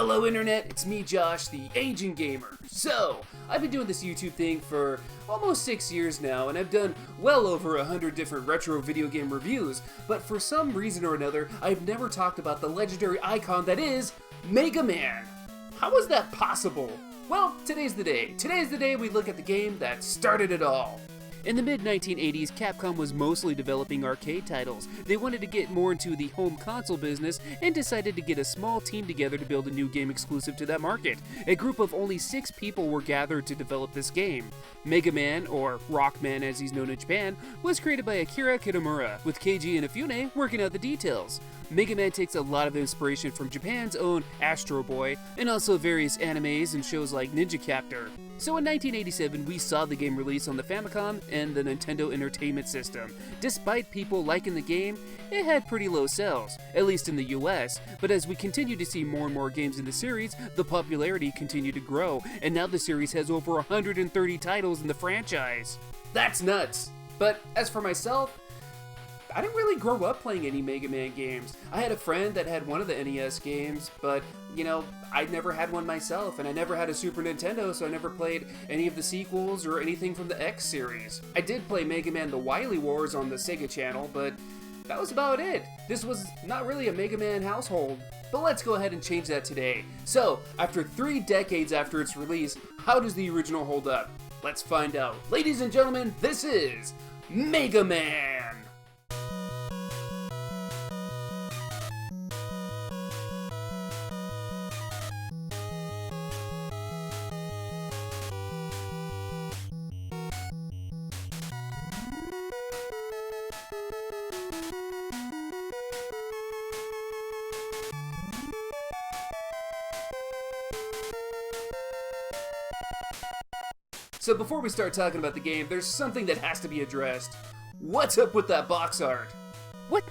Hello internet, it's me Josh, the Aging Gamer. So, I've been doing this YouTube thing for almost 6 years now, and I've done well over 100 different retro video game reviews, but for some reason or another, I've never talked about the legendary icon that is Mega Man. How is that possible? Well, today's the day. Today's the day we look at the game that started it all. In the mid-1980s, Capcom was mostly developing arcade titles. They wanted to get more into the home console business and decided to get a small team together to build a new game exclusive to that market. A group of only 6 people were gathered to develop this game. Mega Man, or Rockman as he's known in Japan, was created by Akira Kitamura, with Keiji Inafune working out the details. Mega Man takes a lot of inspiration from Japan's own Astro Boy, and also various animes and shows like Ninja Captor. So in 1987, we saw the game release on the Famicom and the Nintendo Entertainment System. Despite people liking the game, it had pretty low sales, at least in the US, but as we continue to see more and more games in the series, the popularity continued to grow, and now the series has over 130 titles in the franchise. That's nuts! But as for myself, I didn't really grow up playing any Mega Man games. I had a friend that had one of the NES games, but, you know, I'd never had one myself, and I never had a Super Nintendo, so I never played any of the sequels or anything from the X series. I did play Mega Man The Wily Wars on the Sega Channel, but that was about it. This was not really a Mega Man household. But let's go ahead and change that today. So, after 3 decades after its release, how does the original hold up? Let's find out. Ladies and gentlemen, this is Mega Man! So before we start talking about the game, there's something that has to be addressed. What's up with that box art? What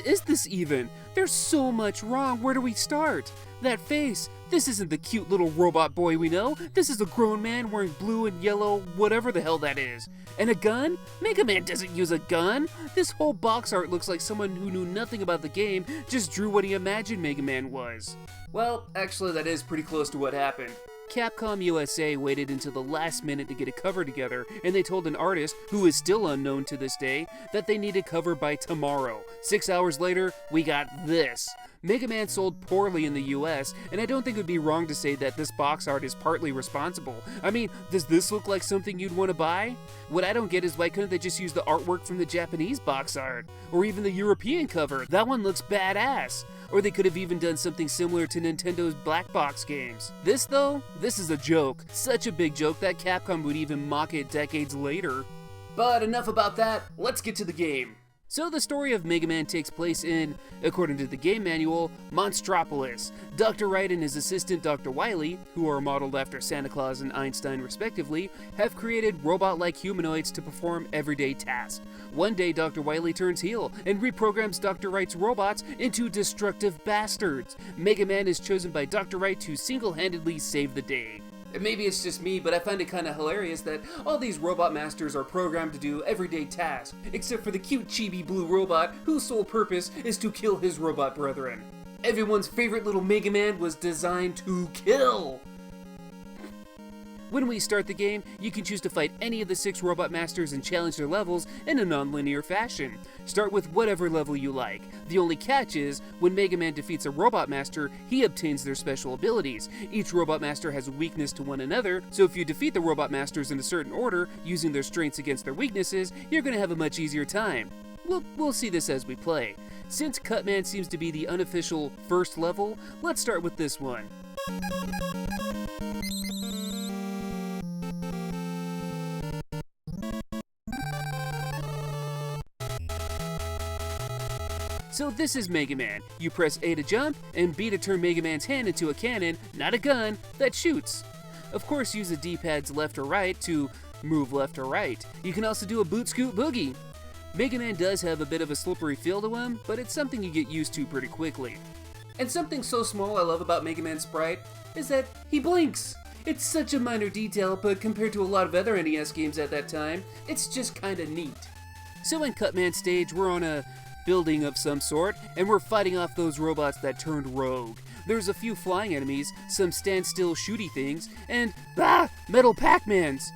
is this even? There's so much wrong. Where do we start? That face. This isn't the cute little robot boy we know. This is a grown man wearing blue and yellow, whatever the hell that is. And a gun? Mega Man doesn't use a gun. This whole box art looks like someone who knew nothing about the game just drew what he imagined Mega Man was. Well, actually that is pretty close to what happened. Capcom USA waited until the last minute to get a cover together, and they told an artist, who is still unknown to this day, that they needed cover by tomorrow. 6 hours later, we got this. Mega Man sold poorly in the US, and I don't think it would be wrong to say that this box art is partly responsible. I mean, does this look like something you'd want to buy? What I don't get is why couldn't they just use the artwork from the Japanese box art? Or even the European cover? That one looks badass. Or they could have even done something similar to Nintendo's black box games. This though, this is a joke. Such a big joke that Capcom would even mock it decades later. But enough about that, let's get to the game. So the story of Mega Man takes place in, according to the game manual, Monstropolis. Dr. Wright and his assistant Dr. Wily, who are modeled after Santa Claus and Einstein respectively, have created robot-like humanoids to perform everyday tasks. One day Dr. Wily turns heel and reprograms Dr. Wright's robots into destructive bastards. Mega Man is chosen by Dr. Wright to single-handedly save the day. Maybe it's just me, but I find it kind of hilarious that all these robot masters are programmed to do everyday tasks, except for the cute chibi blue robot whose sole purpose is to kill his robot brethren. Everyone's favorite little Mega Man was designed to kill! When we start the game, you can choose to fight any of the 6 robot masters and challenge their levels in a non-linear fashion. Start with whatever level you like. The only catch is, when Mega Man defeats a robot master, he obtains their special abilities. Each robot master has a weakness to one another, so if you defeat the robot masters in a certain order, using their strengths against their weaknesses, you're going to have a much easier time. We'll see this as we play. Since Cutman seems to be the unofficial first level, let's start with this one. So this is Mega Man. You press A to jump, and B to turn Mega Man's hand into a cannon, not a gun, that shoots. Of course, use the D-pad's left or right to move left or right. You can also do a boot scoot boogie. Mega Man does have a bit of a slippery feel to him, but it's something you get used to pretty quickly. And something so small I love about Mega Man's sprite is that he blinks. It's such a minor detail, but compared to a lot of other NES games at that time, it's just kinda neat. So in Cutman stage, we're on a building of some sort, and we're fighting off those robots that turned rogue. There's a few flying enemies, some standstill shooty things, and metal Pac-Mans!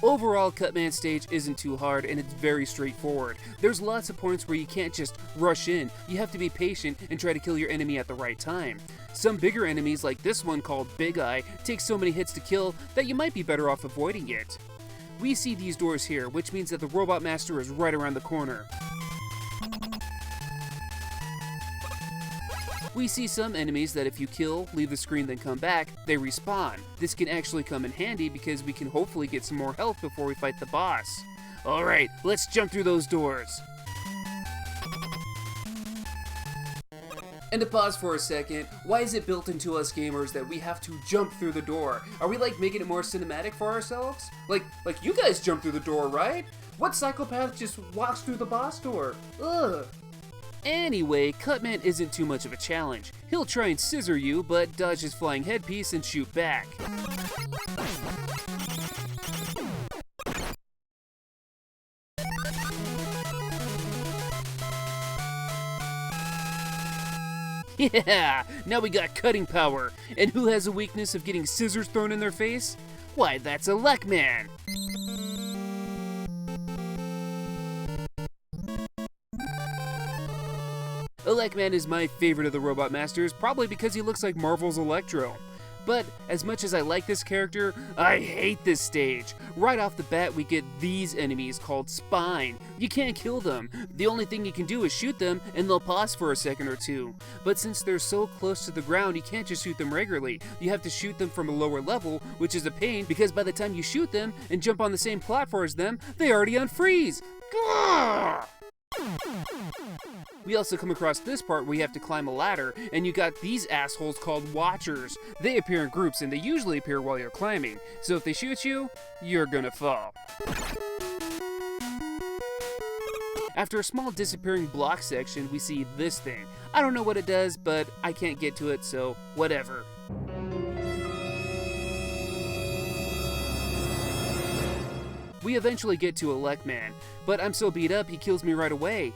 Overall, Cutman stage isn't too hard and it's very straightforward. There's lots of points where you can't just rush in. You have to be patient and try to kill your enemy at the right time. Some bigger enemies like this one called Big Eye take so many hits to kill that you might be better off avoiding it. We see these doors here, which means that the Robot Master is right around the corner. We see some enemies that if you kill, leave the screen, then come back, they respawn. This can actually come in handy because we can hopefully get some more health before we fight the boss. Alright, let's jump through those doors. And to pause for a second, why is it built into us gamers that we have to jump through the door? Are we like making it more cinematic for ourselves? Like you guys jump through the door, right? What psychopath just walks through the boss door? Ugh. Anyway, Cutman isn't too much of a challenge. He'll try and scissor you, but dodge his flying headpiece and shoot back. Yeah, now we got cutting power. And who has a weakness of getting scissors thrown in their face? Why, that's Elec Man. Elec Man is my favorite of the Robot Masters, probably because he looks like Marvel's Electro. But as much as I like this character, I hate this stage. Right off the bat, we get these enemies called Spine. You can't kill them. The only thing you can do is shoot them, and they'll pause for a second or two. But since they're so close to the ground, you can't just shoot them regularly. You have to shoot them from a lower level, which is a pain because by the time you shoot them and jump on the same platform as them, they already unfreeze. Gah! We also come across this part where you have to climb a ladder, and you got these assholes called Watchers. They appear in groups, and they usually appear while you're climbing, so if they shoot you, you're gonna fall. After a small disappearing block section, we see this thing. I don't know what it does, but I can't get to it, so whatever. We eventually get to Elec Man, but I'm so beat up he kills me right away.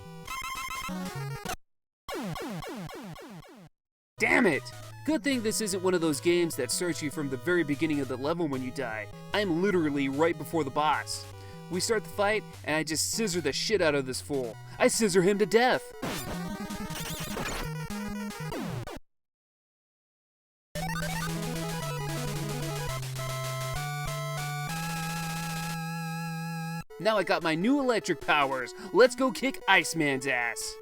Damn it! Good thing this isn't one of those games that starts you from the very beginning of the level when you die. I'm literally right before the boss. We start the fight, and I just scissor the shit out of this fool. I scissor him to death! Now I got my new electric powers. Let's go kick Iceman's ass.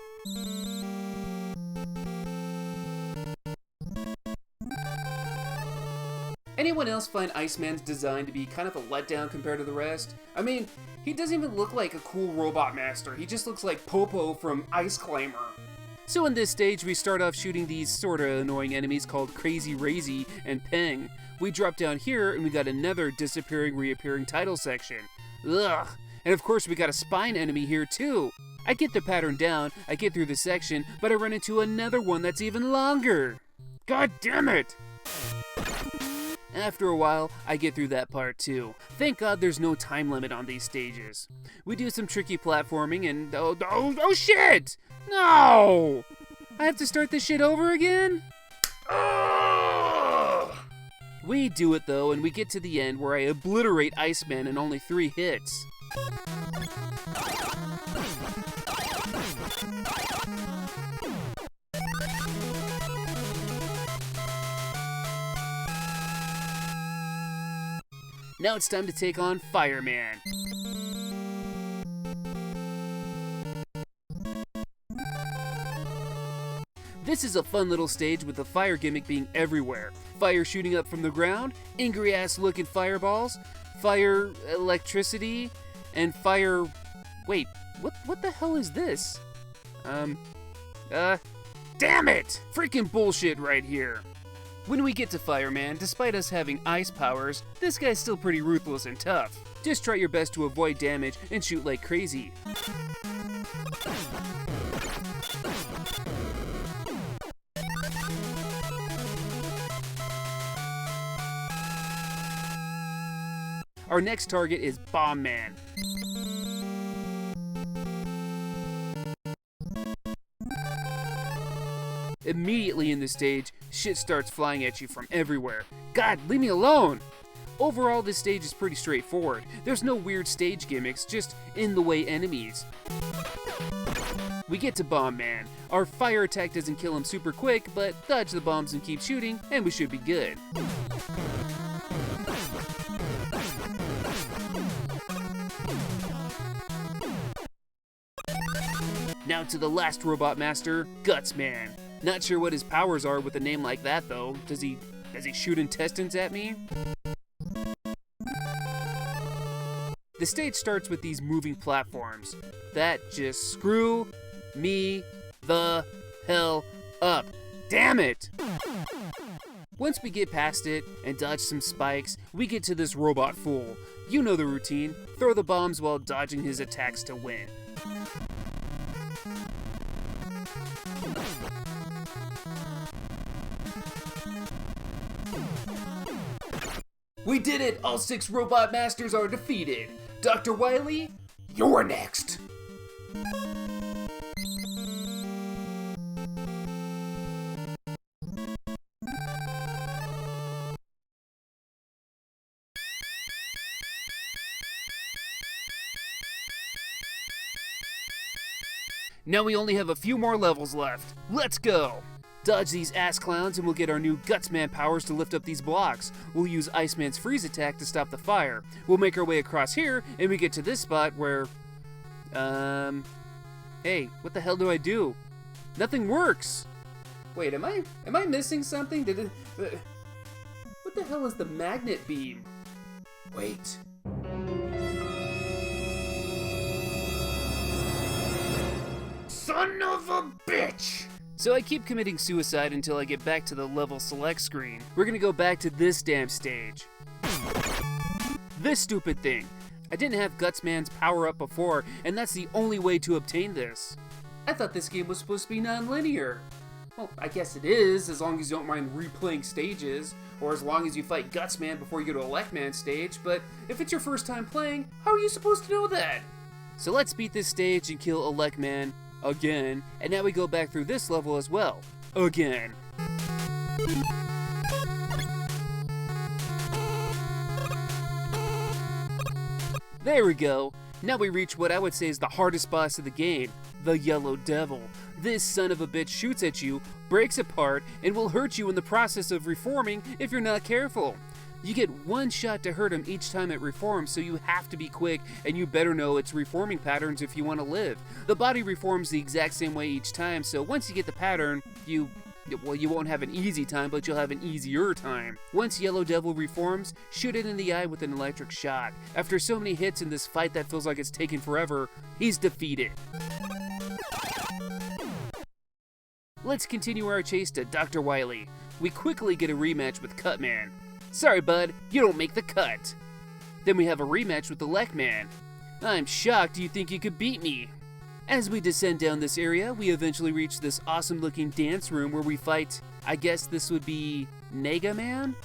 Anyone else find Iceman's design to be kind of a letdown compared to the rest? I mean, he doesn't even look like a cool robot master. He just looks like Popo from Ice Climber. So in this stage, we start off shooting these sorta annoying enemies called Crazy Razy and Peng. We drop down here and we got another disappearing, reappearing title section. Ugh. And of course we got a spine enemy here too. I get the pattern down, I get through the section, but I run into another one that's even longer. God damn it! After a while, I get through that part too. Thank God there's no time limit on these stages. We do some tricky platforming and oh shit! No! I have to start this shit over again? Ugh! We do it though, and we get to the end where I obliterate Iceman in only 3 hits. Now it's time to take on Fireman. This is a fun little stage with the fire gimmick being everywhere. Fire shooting up from the ground, angry ass looking fireballs, fire electricity, and fire... Wait, what the hell is this? Damn it! Freaking bullshit right here. When we get to Fireman, despite us having ice powers, this guy's still pretty ruthless and tough. Just try your best to avoid damage and shoot like crazy. Our next target is Bomb Man. Immediately in this stage, shit starts flying at you from everywhere. God, leave me alone! Overall, this stage is pretty straightforward. There's no weird stage gimmicks, just in-the-way enemies. We get to Bomb Man. Our fire attack doesn't kill him super quick, but dodge the bombs and keep shooting, and we should be good. Now to the last robot master, Guts Man. Not sure what his powers are with a name like that though. Does he shoot intestines at me? The stage starts with these moving platforms that just screw me the hell up. Damn it! Once we get past it and dodge some spikes, we get to this robot fool. You know the routine, throw the bombs while dodging his attacks to win. We did it! All 6 robot masters are defeated. Dr. Wily, you're next. Now we only have a few more levels left. Let's go! Dodge these ass clowns and we'll get our new Gutsman powers to lift up these blocks. We'll use Iceman's freeze attack to stop the fire. We'll make our way across here and we get to this spot where... Hey, what the hell do I do? Nothing works! Wait, am I missing something? What the hell is the magnet beam? Wait. Son of a bitch! So I keep committing suicide until I get back to the level select screen. We're gonna go back to this damn stage. This stupid thing. I didn't have Gutsman's power up before, and that's the only way to obtain this. I thought this game was supposed to be non-linear. Well, I guess it is, as long as you don't mind replaying stages, or as long as you fight Gutsman before you go to Elec Man stage, but if it's your first time playing, how are you supposed to know that? So let's beat this stage and kill Elec Man again, and now we go back through this level as well. Again. There we go. Now we reach what I would say is the hardest boss of the game, the Yellow Devil. This son of a bitch shoots at you, breaks apart, and will hurt you in the process of reforming if you're not careful. You get one shot to hurt him each time it reforms, so you have to be quick, and you better know its reforming patterns if you want to live. The body reforms the exact same way each time, so once you get the pattern, you won't have an easy time, but you'll have an easier time. Once Yellow Devil reforms, shoot it in the eye with an electric shot. After so many hits in this fight that feels like it's taken forever, he's defeated. Let's continue our chase to Dr. Wily. We quickly get a rematch with Cutman. Sorry bud, you don't make the cut. Then we have a rematch with Elec Man. I'm shocked you think you could beat me. As we descend down this area, we eventually reach this awesome looking dance room where we fight, I guess this would be Nega Man?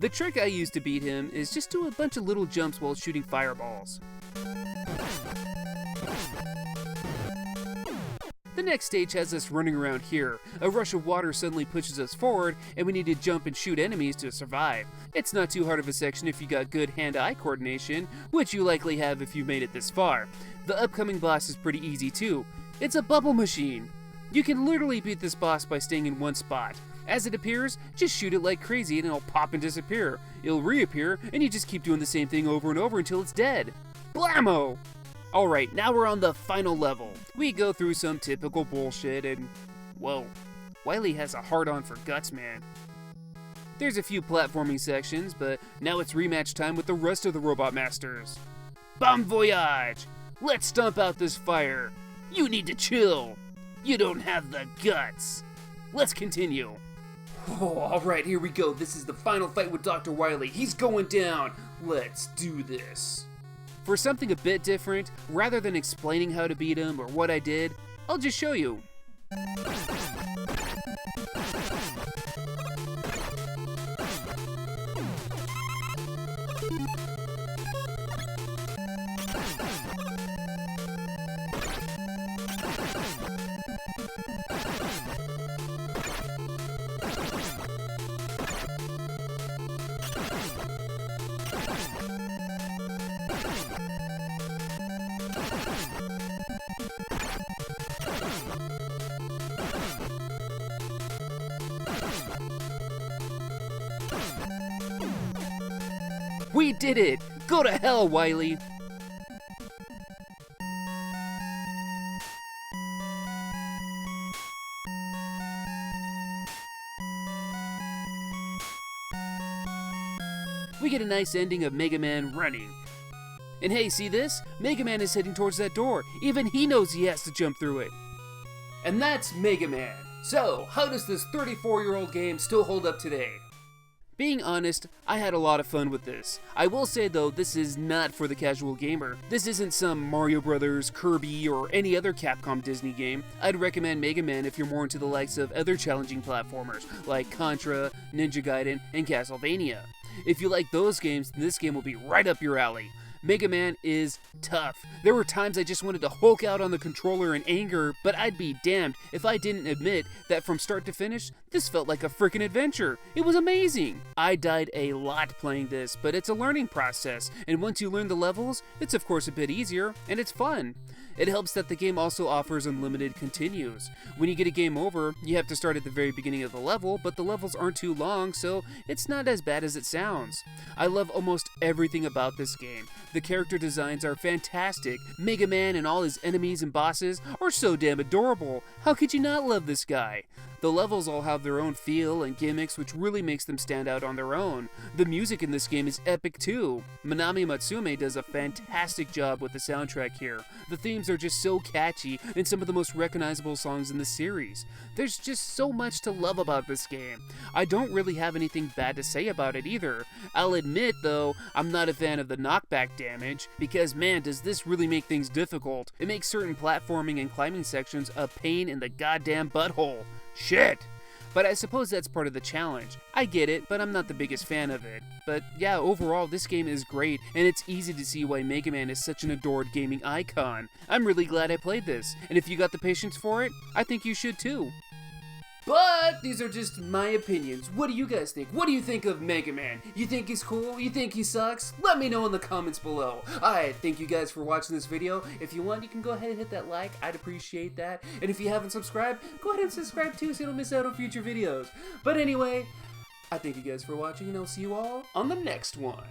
The trick I use to beat him is just do a bunch of little jumps while shooting fireballs. The next stage has us running around here. A rush of water suddenly pushes us forward, and we need to jump and shoot enemies to survive. It's not too hard of a section if you got good hand-eye coordination, which you likely have if you've made it this far. The upcoming boss is pretty easy too. It's a bubble machine. You can literally beat this boss by staying in one spot. As it appears, just shoot it like crazy and it'll pop and disappear. It'll reappear, and you just keep doing the same thing over and over until it's dead. Blammo! Alright, now we're on the final level. We go through some typical bullshit and, whoa, Wily has a hard-on for Gutsman. There's a few platforming sections, but now it's rematch time with the rest of the Robot Masters. Bon voyage! Let's stomp out this fire. You need to chill. You don't have the guts. Let's continue. Oh, alright, here we go. This is the final fight with Dr. Wily. He's going down. Let's do this. For something a bit different, rather than explaining how to beat him or what I did, I'll just show you. We did it! Go to hell, Wily! We get a nice ending of Mega Man running. And hey, see this? Mega Man is heading towards that door. Even he knows he has to jump through it. And that's Mega Man. So, how does this 34-year-old game still hold up today? Being honest, I had a lot of fun with this. I will say though, this is not for the casual gamer. This isn't some Mario Brothers, Kirby, or any other Capcom Disney game. I'd recommend Mega Man if you're more into the likes of other challenging platformers, like Contra, Ninja Gaiden, and Castlevania. If you like those games, then this game will be right up your alley. Mega Man is tough. There were times I just wanted to Hulk out on the controller in anger, but I'd be damned if I didn't admit that from start to finish, this felt like a freaking adventure. It was amazing. I died a lot playing this, but it's a learning process, and once you learn the levels, it's of course a bit easier, and it's fun. It helps that the game also offers unlimited continues. When you get a game over, you have to start at the very beginning of the level, but the levels aren't too long, so it's not as bad as it sounds. I love almost everything about this game. The character designs are fantastic. Mega Man and all his enemies and bosses are so damn adorable. How could you not love this guy? The levels all have their own feel and gimmicks, which really makes them stand out on their own. The music in this game is epic too. Manami Matsume does a fantastic job with the soundtrack here. The themes are just so catchy and some of the most recognizable songs in the series. There's just so much to love about this game. I don't really have anything bad to say about it either. I'll admit though, I'm not a fan of the knockback damage, because man does this really make things difficult. It makes certain platforming and climbing sections a pain in the goddamn butthole. Shit! But I suppose that's part of the challenge. I get it, but I'm not the biggest fan of it. But yeah, overall, this game is great, and it's easy to see why Mega Man is such an adored gaming icon. I'm really glad I played this, and if you got the patience for it, I think you should too. But these are just my opinions. What do you guys think? What do you think of Mega Man? You think he's cool? You think he sucks? Let me know in the comments below. Alright, thank you guys for watching this video. If you want, you can go ahead and hit that like. I'd appreciate that. And if you haven't subscribed, go ahead and subscribe too so you don't miss out on future videos. But anyway, I thank you guys for watching, and I'll see you all on the next one.